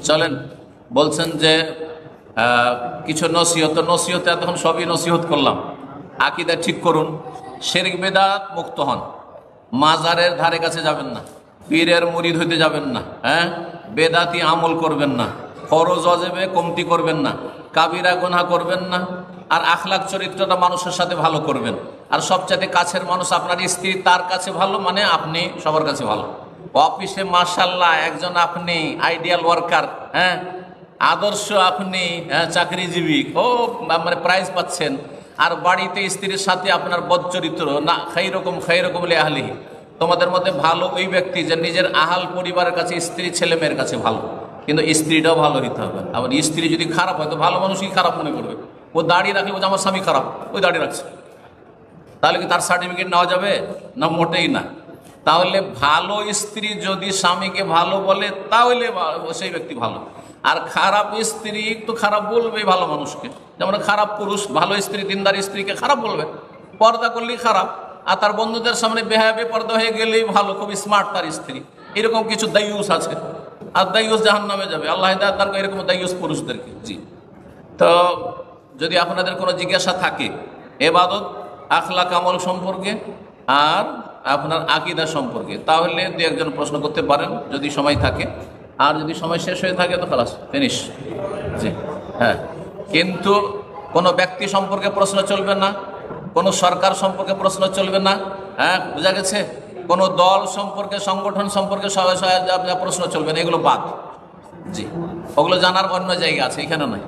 চলেন, বলছেন যে কিছু নসিহত, নসিহতে তখন সবই নসিহত করলাম। আকীদা ঠিক করুন, শিরক বিদআত মুক্ত হন, মাজারের ধারে কাছে যাবেন না, পীরের মুরিদ হইতে যাবেন না, বেদাতি আমল করবেন না, ফরজ ওয়াজিবে কমতি করবেন না, কাবিরা গুনাহ করবেন না, আর আখলাক চরিত্রটা মানুষের সাথে ভালো করবেন। আর সবচাইতে কাছের মানুষ আপনার স্ত্রী, তার কাছে ভালো মানে আপনি সবার কাছে ভালো। অফিসে মাশাআল্লাহ একজন আপনি আইডিয়াল ওয়ার্কার, আদর্শ আপনি চাকরিজীবী, মানে প্রাইজ পাচ্ছেন, আর বাড়িতে স্ত্রীর সাথে আপনার বদচরিত্র না। খাইরকম লিআহলিহি, তোমাদের মধ্যে ভালো ওই ব্যক্তি যে নিজের আহাল পরিবারের কাছে, স্ত্রী ছেলে মেয়ের কাছে ভালো, কিন্তু স্ত্রীটাও ভালো হইতে হবে। আবার স্ত্রী যদি খারাপ হয় তো ভালো মানুষই খারাপ মনে করবে। ও দাড়ি রাখলে বলছে আমার স্বামী খারাপ, ওই দাড়ি রাখছে, তাহলে কি তার সার্টিফিকেট নেওয়া যাবে? না, মোটেই না। তাহলে ভালো স্ত্রী যদি স্বামীকে ভালো বলে তাহলে সেই ব্যক্তি ভালো, আর খারাপ স্ত্রী তো খারাপ বলবে ভালো মানুষকে। যেমন খারাপ পুরুষ ভালো স্ত্রী, দিনদার স্ত্রীকে খারাপ বলবে, পর্দা করলেই খারাপ, আর তার বন্ধুদের সামনে বেপর্দা হয়ে গেলেই ভালো, খুব স্মার্ট তার স্ত্রী। এরকম কিছু দায়ুস আছে, আর দায়ুস জাহান্নামে যাবে। আল্লাহ হিদায়াত দান করে এরকম দায়ুস পুরুষদেরকে। জি, তো যদি আপনাদের কোনো জিজ্ঞাসা থাকে ইবাদত, আখলাক, আমল সম্পর্কে আর আপনার আকীদা সম্পর্কে, তাহলে দু একজন প্রশ্ন করতে পারেন যদি সময় থাকে। আর যদি সময় শেষ হয়ে থাকে তো খালাস, ফিনিশ। জি, কিন্তু কোনো ব্যক্তি সম্পর্কে প্রশ্ন চলবে না, কোনো সরকার সম্পর্কে প্রশ্ন চলবে না, বোঝা গেছে? কোনো দল সম্পর্কে, সংগঠন সম্পর্কে প্রশ্ন চলবে না, এগুলো বাদ। জি, ওগুলো জানার অন্য জায়গা আছে, এখানে নয়।